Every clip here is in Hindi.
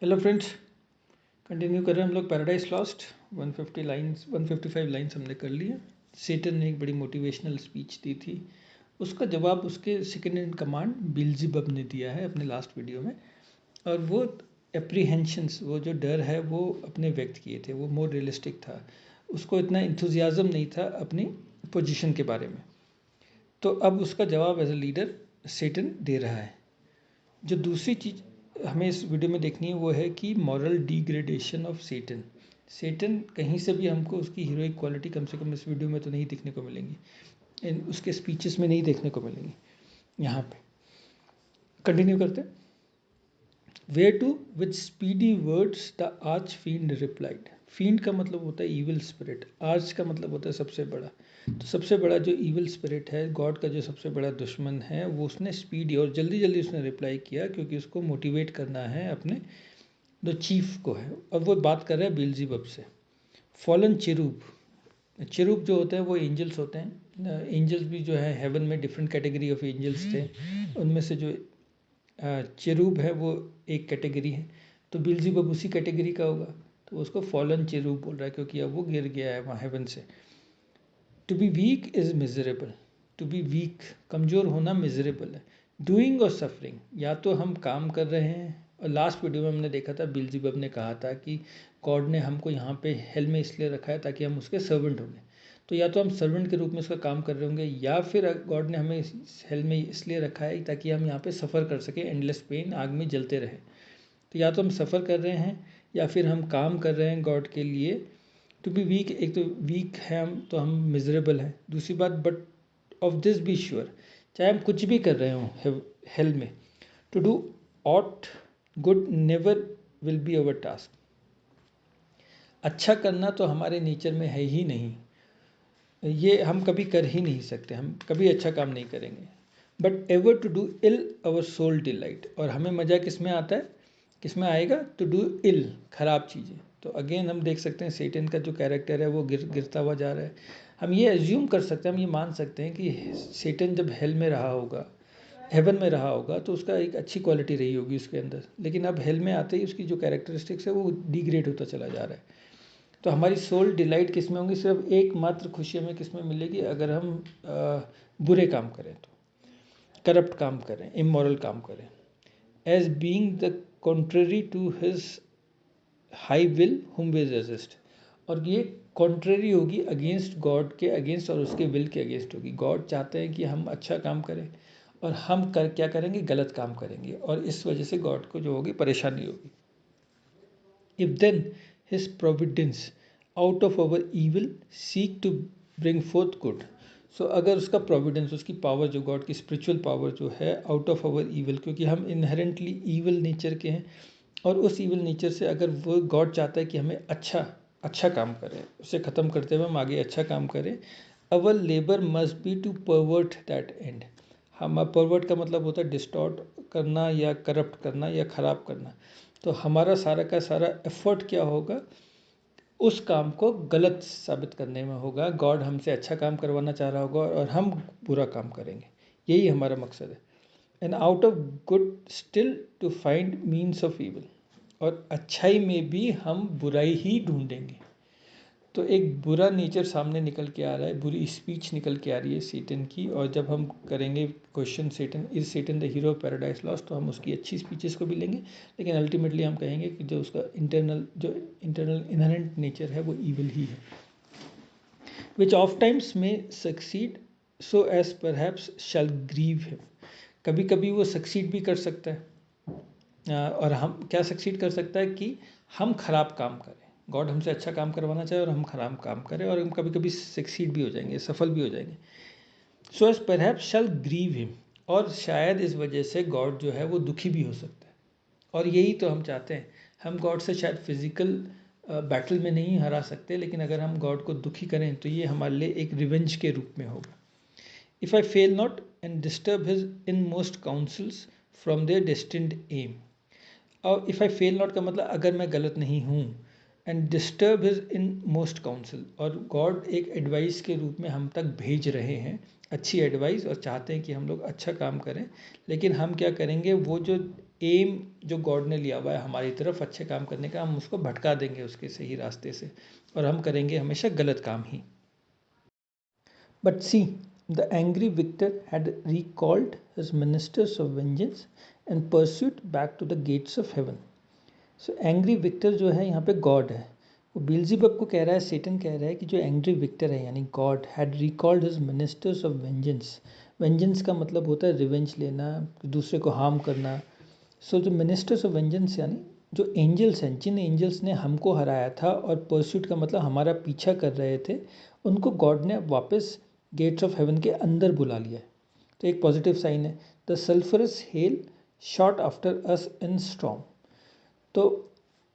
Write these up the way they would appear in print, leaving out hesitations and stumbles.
हेलो फ्रेंड्स, कंटिन्यू कर रहे हैं हम लोग पैराडाइज लॉस्ट। 155 लाइंस हमने कर ली है। सेटन ने एक बड़ी मोटिवेशनल स्पीच दी थी, उसका जवाब उसके सेकंड इन कमांड बिल्ज़ेबब ने दिया है अपने लास्ट वीडियो में। और वो एप्रीहेंशंस, वो जो डर है वो अपने व्यक्त किए थे, वो मोर रियलिस्टिक था। उसको इतना इंथुजियाज़म नहीं था अपनी पोजीशन के बारे में। तो अब उसका जवाब एज ए लीडर सेटन दे रहा है। जो दूसरी चीज़ हमें इस वीडियो में देखनी है वो है कि मॉरल डिग्रेडेशन ऑफ सेटन। सेटन कहीं से भी हमको उसकी हीरोइक क्वालिटी कम से कम इस वीडियो में तो नहीं देखने को मिलेंगी, उसके स्पीचेस में नहीं देखने को मिलेंगी। यहाँ पे कंटिन्यू करते हैं। Whereto with speedy words the arch field replied. Field का मतलब होता है ईविल स्पिरिट, आर्च का मतलब होता है सबसे बड़ा। तो सबसे बड़ा जो ईविल स्पिरिट है, गॉड का जो सबसे बड़ा दुश्मन है, वो उसने स्पीडी और जल्दी जल्दी उसने रिप्लाई किया, क्योंकि उसको मोटिवेट करना है अपने जो चीफ को है। अब वो बात कर रहा है बिल्ज़ेबब से। फॉलन चेरूब, चेरूब जो होते हैं वो एंजल्स होते हैं। एंजल्स भी जो है हेवन में डिफरेंट कैटेगरी ऑफ एंजल्स थे, उनमें से जो चेरूब है वो एक कैटेगरी है। तो बिल्ज़ेबब उसी कैटेगरी का होगा, तो उसको फॉलन चेरूब बोल रहा है, क्योंकि अब वो गिर गया है वहाँ हेवन से। To be weak is miserable. To be weak, कमज़ोर होना मिजरेबल है। डूइंग और सफरिंग, या तो हम काम कर रहे हैं, और लास्ट वीडियो में हमने देखा था बिल्ज़ेबब ने कहा था कि गॉड ने हमको यहाँ पे हेल में इसलिए रखा है ताकि हम उसके सर्वेंट होंगे। तो या तो हम सर्वेंट के रूप में उसका काम कर रहे होंगे, या फिर गॉड ने हमें हेल में इसलिए रखा है ताकि हम यहाँ पे सफ़र कर सकें, एंडलेस पेन, आग में जलते रहे। तो या तो हम सफ़र कर रहे हैं या फिर हम काम कर रहे हैं गॉड के लिए। टू बी वीक, एक तो वीक है हम, तो हम मिजरेबल हैं। दूसरी बात, but of this be sure, चाहे हम कुछ भी कर रहे हों हेल में, to do aught good never will be our task. अच्छा करना तो हमारे नेचर में है ही नहीं, ये हम कभी कर ही नहीं सकते, हम कभी अच्छा काम नहीं करेंगे। But ever to do ill our sole delight, और हमें मज़ा किस में आता है, किस में आएगा, टू डू इल, खराब चीज़ें। तो अगेन हम देख सकते हैं सेटन का जो कैरेक्टर है वो गिरता हुआ जा रहा है। हम ये एज्यूम कर सकते हैं, हम ये मान सकते हैं कि सेटन जब हेल में रहा होगा, हेवन में रहा होगा, तो उसका एक अच्छी क्वालिटी रही होगी उसके अंदर, लेकिन अब हेल में आते ही उसकी जो कैरेक्टरिस्टिक्स है वो डिग्रेड होता चला जा रहा है। तो हमारी सोल डिलाइट किस में होंगी, सिर्फ एकमात्र खुशी हमें किस में मिलेगी, अगर हम बुरे काम करें, तो करप्ट काम करें, इमोरल काम करें। As being the contrary to his high will whom we resist, और ये कॉन्ट्ररी होगी अगेंस्ट गॉड के अगेंस्ट, और उसके विल के अगेंस्ट होगी। गॉड चाहते हैं कि हम अच्छा काम करें, और हम क्या करेंगे, गलत काम करेंगे, और इस वजह से गॉड को जो होगी परेशानी होगी। If then his providence out of our evil seek to bring forth good, सो अगर उसका प्रोविडेंस, उसकी पावर, जो गॉड की स्पिरिचुअल पावर जो है, आउट ऑफ अवर ईविल, क्योंकि हम इनहेरेंटली ईविल नेचर के हैं, और उस ईविल नेचर से अगर वो गॉड चाहता है कि हमें अच्छा काम करें, उसे ख़त्म करते हुए हम आगे अच्छा काम करें, our labour must be to pervert that end. हम, परवर्ट का मतलब होता है डिस्टॉर्ट करना, या करप्ट करना, या ख़राब करना। तो हमारा सारा का सारा एफर्ट क्या होगा, उस काम को गलत साबित करने में होगा। गॉड हमसे अच्छा काम करवाना चाह रहा होगा, और हम बुरा काम करेंगे, यही हमारा मकसद है। And out of good still to find means of evil, और अच्छाई में भी हम बुराई ही ढूंढेंगे। तो एक बुरा नेचर सामने निकल के आ रहा है, बुरी स्पीच निकल के आ रही है सेटन की। और जब हम करेंगे question, Satan is Satan the hero of Paradise Lost, तो हम उसकी अच्छी स्पीचेस को भी लेंगे, लेकिन अल्टीमेटली हम कहेंगे कि जो उसका इंटरनल इनहेरेंट नेचर है वो ईविल ही है। विच ऑफ टाइम्स में सक्सीड सो एज परहैप्स शैल ग्रीव हिम, कभी कभी वो सक्सीड भी कर सकता है। और हम क्या सक्सीड कर सकता है कि हम खराब काम करें, गॉड हमसे अच्छा काम करवाना चाहे और हम खराब काम करें, और हम कभी कभी सक्सीड भी हो जाएंगे, सफल भी हो जाएंगे। सो एज परहैप्स शैल ग्रीव हिम, और शायद इस वजह से गॉड जो है वो दुखी भी हो सकता है। और यही तो हम चाहते हैं, हम गॉड से शायद फिजिकल बैटल में नहीं हरा सकते, लेकिन अगर हम गॉड को दुखी करें तो ये हमारे लिए एक रिवेंज के रूप में होगा। If I fail not and disturb his inmost counsels from their destined aim, और इफ़ आई फेल नॉट का मतलब अगर मैं गलत नहीं हूँ, and disturb his inmost counsel, और गॉड एक एडवाइस के रूप में हम तक भेज रहे हैं, अच्छी एडवाइस, और चाहते हैं कि हम लोग अच्छा काम करें, लेकिन हम क्या करेंगे, वो जो एम जो गॉड ने लिया हुआ है हमारी तरफ अच्छे काम करने का, हम उसको भटका देंगे उसके सही रास्ते से और हम करेंगे हमेशा गलत काम ही। But see, the angry victor had recalled his ministers of vengeance and pursuit back to the gates of heaven. So angry victor जो है यहाँ पे गॉड है, वो बेल्ज़ेबुब को कह रहा है, सेटन कह रहा है कि जो एंग्री विक्टर है यानी God had recalled his ministers of vengeance. Vengeance का मतलब होता है रिवेंज लेना, दूसरे को हार्म करना। सो जो मिनिस्टर्स ऑफ वेंजेंस यानी जो एंजल्स हैं, जिन एंजल्स ने हमको हराया था और परस्यूट का मतलब हमारा पीछा कर रहे थे, उनको गॉड ने वापस गेट्स ऑफ हेवन के अंदर बुला लिया है। तो एक पॉजिटिव साइन है। The sulphurous hello shot after us in storm. तो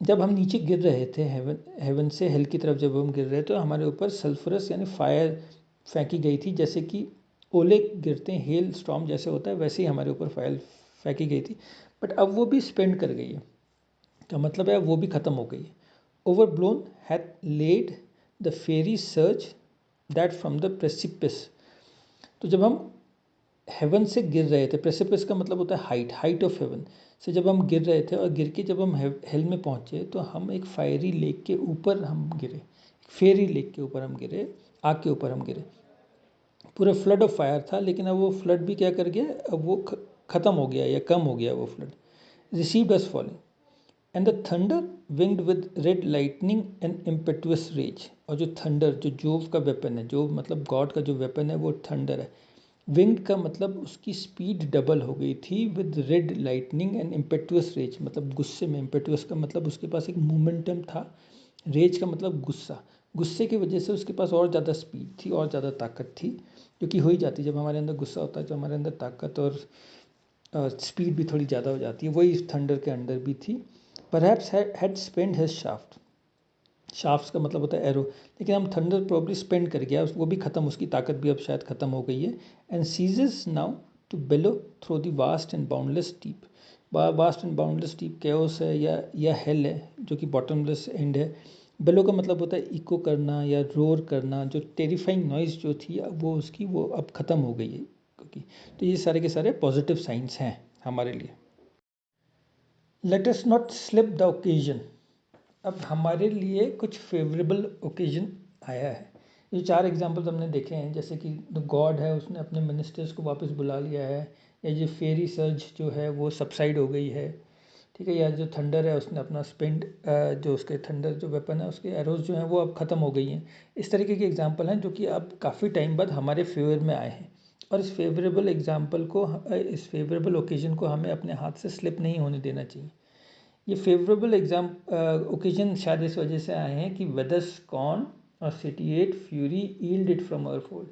जब हम नीचे गिर रहे थे हेवन से हेल की तरफ जब हम गिर रहे थे तो हमारे ऊपर सल्फरस यानी फायर फेंकी गई थी, जैसे कि ओले गिरते हैं, हेल स्टॉर्म जैसे होता है वैसे ही हमारे ऊपर फायर फेंकी गई थी। बट अब वो भी स्पेंड कर गई है, का मतलब है वो भी ख़त्म हो गई है। Overblown hath laid the fiery surge that from the precipice. तो जब हम हेवन से गिर रहे थे, प्रेसिपिस का मतलब होता है हाइट, हाइट ऑफ हेवन से जब हम गिर रहे थे और गिर के जब हम हेल में पहुँचे तो हम एक फायरी लेक के ऊपर हम गिरे, फेरी लेक के ऊपर हम गिरे, आग के ऊपर हम गिरे। पूरा फ्लड ऑफ फायर था, लेकिन अब वो फ्लड भी क्या कर गया, अब वो ख़त्म हो गया या कम हो गया वो flood. Received us falling and the thunder winged with red lightning and impetuous rage. और जो थंडर, जो जोव का वेपन है, जो मतलब गॉड का जो वेपन है वो थंडर है। विंग्ड का मतलब उसकी स्पीड डबल हो गई थी, with red lightning and impetuous rage मतलब गुस्से में, इम्पेटुअस का मतलब उसके पास एक मोमेंटम था, रेज का मतलब गुस्सा, गुस्से की वजह से उसके पास और ज़्यादा स्पीड थी और ज़्यादा ताकत थी, क्योंकि हो ही जाती जब हमारे अंदर गुस्सा होता है, तो हमारे अंदर ताकत और स्पीड भी थोड़ी ज़्यादा हो जाती है, वही इस थंडर के अंदर भी थी। Perhaps had spend his shaft, shafts का मतलब होता है एरो, लेकिन हम थंडर प्रॉब्ली स्पेंड कर गया, वो भी ख़त्म, उसकी ताकत भी अब शायद ख़त्म हो गई है। And ceases now to bellow through the vast and boundless deep. Vast and boundless deep chaos है या हेल है, जो कि बॉटमलेस एंड है। बेलो का मतलब होता है इको करना या रोर करना, जो टेरिफाइंग नॉइज़ जो थी वो उसकी वो अब ख़त्म हो गई है, क्योंकि तो ये सारे के सारे पॉजिटिव साइंस हैं हमारे लिए। Let us not slip the occasion. अब हमारे लिए कुछ फेवरेबल ओकेजन आया है। ये 4 एग्जांपल्स हमने देखे हैं, जैसे कि द गॉड है उसने अपने मिनिस्टर्स को वापस बुला लिया है, या ये फेरी सर्ज जो है वो सबसाइड हो गई है, ठीक है, या जो थंडर है उसने अपना स्पेंड, जो उसके थंडर जो वेपन है उसके एरोज जो हैं वो अब ख़त्म हो गई हैं। इस तरीके के एग्जाम्पल हैं जो कि अब काफ़ी टाइम बाद हमारे फेवर में आए हैं, और इस फेवरेबल एग्जाम्पल को, इस फेवरेबल ओकेजन को हमें अपने हाथ से स्लिप नहीं होने देना चाहिए। ये फेवरेबल ओकेजन शायद इस वजह से आए हैं कि वेदर स्कॉन और satiate fury yield it from our फोल्ड।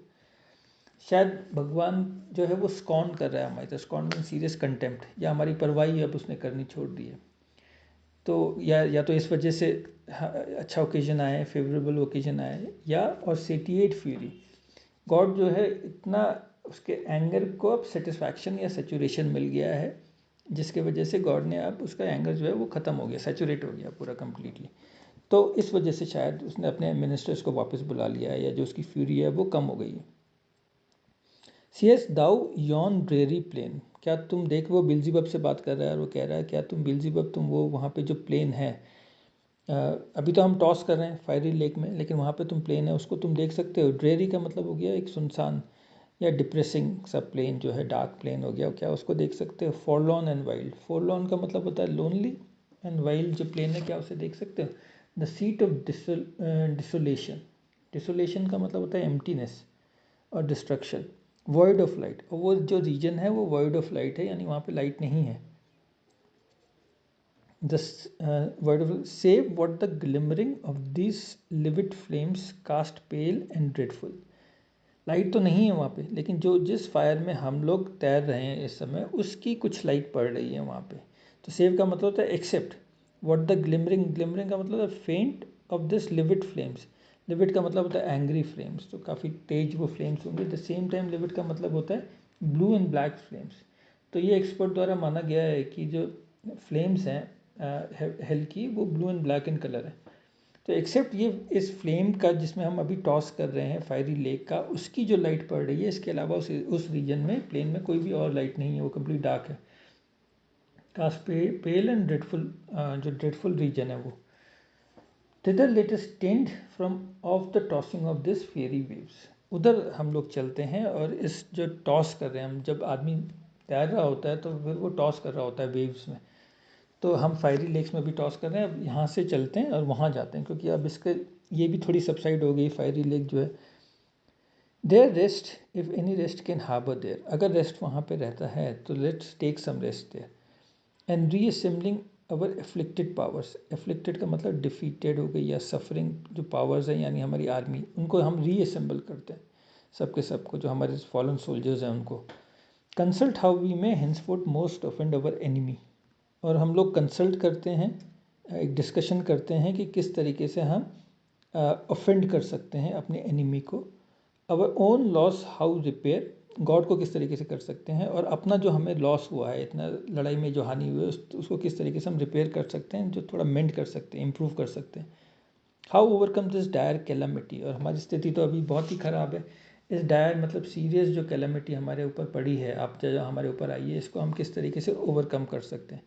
शायद भगवान जो है वो स्कॉन कर रहा है हमारी तरफ, स्कॉन मीन सीरियस कंटेम्प्ट, या हमारी परवाही अब उसने करनी छोड़ दी है। तो या तो इस वजह से अच्छा ओकेजन आए, फेवरेबल ओकेजन आए, या और सेटिएट फ्यूरी, गॉड जो है इतना उसके एंगर को अब सेटिस्फैक्शन या सेचुरेशन मिल गया है, जिसके वजह से गॉड ने अब उसका एंगर जो है वो ख़त्म हो गया, सैचुरेट हो गया पूरा कम्प्लीटली। तो इस वजह से शायद उसने अपने मिनिस्टर्स को वापस बुला लिया है, या जो उसकी फ्यूरी है वो कम हो गई है। सीएस दाउ यॉन ड्रेरी प्लेन, क्या तुम देख, वो बिल्जीबब से बात कर रहा है और वो कह रहा है क्या तुम बिल्जीबब, तुम वो वहाँ पे जो प्लेन है, अभी तो हम टॉस कर रहे हैं फायरी लेक में, लेकिन वहाँ पे तुम प्लेन है उसको तुम देख सकते हो। ड्रेरी का मतलब हो गया एक सुनसान या डिप्रेसिंग सा प्लेन जो है, डार्क प्लेन हो गया, क्या उसको देख सकते हो। फॉरलॉन एंड वाइल्ड, फॉरलॉन का मतलब होता है लोनली, एंड वाइल्ड जो प्लेन है क्या उसे देख सकते हो। द सीट ऑफ डिसोलेशन, डिसोलेशन का मतलब होता है एम्प्टीनेस और डिस्ट्रक्शन। वॉइड ऑफ लाइट, और वो जो रीजन है वो वॉइड ऑफ लाइट है, यानी वहाँ पे लाइट नहीं है। The word of save what the glimmering of these livid flames cast pale and dreadful। Light तो नहीं है वहाँ पे, लेकिन जो जिस फायर में हम लोग तैर रहे हैं इस समय, उसकी कुछ लाइट पड़ रही है वहाँ पे। तो सेव का मतलब होता है except what the glimmering, glimmering का मतलब है faint of this livid flames. Livid का मतलब होता है एंग्री फ्लेम्स, तो काफ़ी तेज वो फ्लेम्स होंगे। द सेम टाइम लिविड का मतलब होता है ब्लू एंड ब्लैक फ्लेम्स। तो ये एक्सपर्ट द्वारा माना गया है कि जो फ्लेम्स हैं हेल की, वो blue and black in colour है। तो एक्सेप्ट ये इस फ्लेम का जिसमें हम अभी टॉस कर रहे हैं फायरी लेक का, उसकी जो लाइट पड़ रही है, इसके अलावा उस रीजन में प्लेन में कोई भी और लाइट नहीं है, वो कंप्लीट डार्क है, कास्ट पेल एंड ड्रेडफुल, जो ड्रेडफुल रीजन है वो। Thither let us tend from off the tossing of this fairy waves। उधर हम लोग चलते हैं और इस जो टॉस कर रहे हैं हम, जब आदमी तैर रहा होता है तो फिर वो टॉस कर रहा होता है वेव्स में, तो हम फायरी लेक्स में भी टॉस कर रहे हैं। अब यहाँ से चलते हैं और वहाँ जाते हैं, क्योंकि अब इसके ये भी थोड़ी सबसाइड हो गई फायरी लेक जो है। There rest if any rest can harbour there, अगर रेस्ट वहाँ पे रहता है तो let's take some rest there. And reassembling our afflicted powers, afflicted का मतलब डिफीटेड हो गई या सफरिंग जो पावर्स हैं यानी हमारी आर्मी, उनको हम रीअसेंबल करते हैं, सबके सबको जो हमारे फॉलन सोल्जर्स हैं उनको। Consult how we may henceforth most offend our enemy, और हम लोग कंसल्ट करते हैं, एक डिस्कशन करते हैं कि किस तरीके से हम ऑफेंड कर सकते हैं अपने एनिमी को। Our own loss how repair, God को किस तरीके से कर सकते हैं, और अपना जो हमें लॉस हुआ है, इतना लड़ाई में जो हानि हुई है उसको किस तरीके से हम रिपेयर कर सकते हैं, जो थोड़ा मेंड कर सकते हैं, इम्प्रूव कर सकते हैं। How overcome this dire calamity, और हमारी स्थिति तो अभी बहुत ही ख़राब है। इस डायर मतलब सीरियस जो कैलामिटी हमारे ऊपर पड़ी है, आप जो हमारे ऊपर आई है, इसको हम किस तरीके से ओवरकम कर सकते हैं।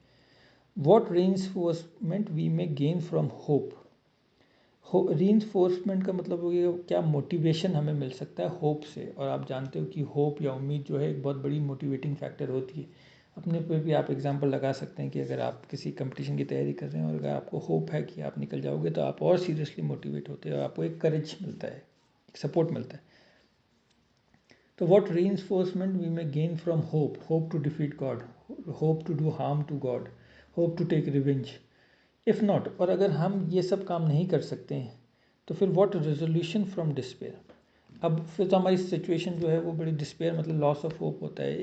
What reinforcement we may gain from hope, reinforcement का मतलब हो गया क्या मोटिवेशन हमें मिल सकता है होप से। और आप जानते हो कि होप या उम्मीद जो है एक बहुत बड़ी मोटिवेटिंग फैक्टर होती है। अपने पे भी आप एग्जांपल लगा सकते हैं कि अगर आप किसी कंपटीशन की तैयारी कर रहे हैं और अगर आपको होप है कि आप निकल जाओगे, तो आप और सीरियसली मोटिवेट होते हैं और आपको एक करेज मिलता है, एक सपोर्ट मिलता है। तो what reinforcement we may gain from hope, hope to defeat God, hope to do harm to God, hope to take revenge. If not, और अगर हम ये सब काम नहीं कर सकते हैं तो फिर व्हाट रेजोल्यूशन फ्रॉम डिस्पेयर। अब फिर तो हमारी सिचुएशन जो है वो बड़ी डिस्पेयर मतलब लॉस ऑफ होप होता है,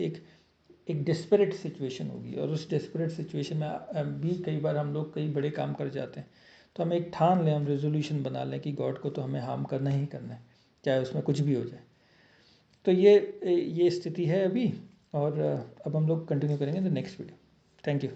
एक डिस्परेट सिचुएशन होगी। और उस डिस्परेट सिचुएशन में भी कई बार हम लोग कई बड़े काम कर जाते हैं। तो हम एक ठान लें, हम रेजोल्यूशन बना लें कि गॉड को तो हमें हार्म करना ही करना है, चाहे उसमें कुछ भी हो जाए। तो ये स्थिति है अभी। और अब हम लोग कंटिन्यू करेंगे the next video. Thank you.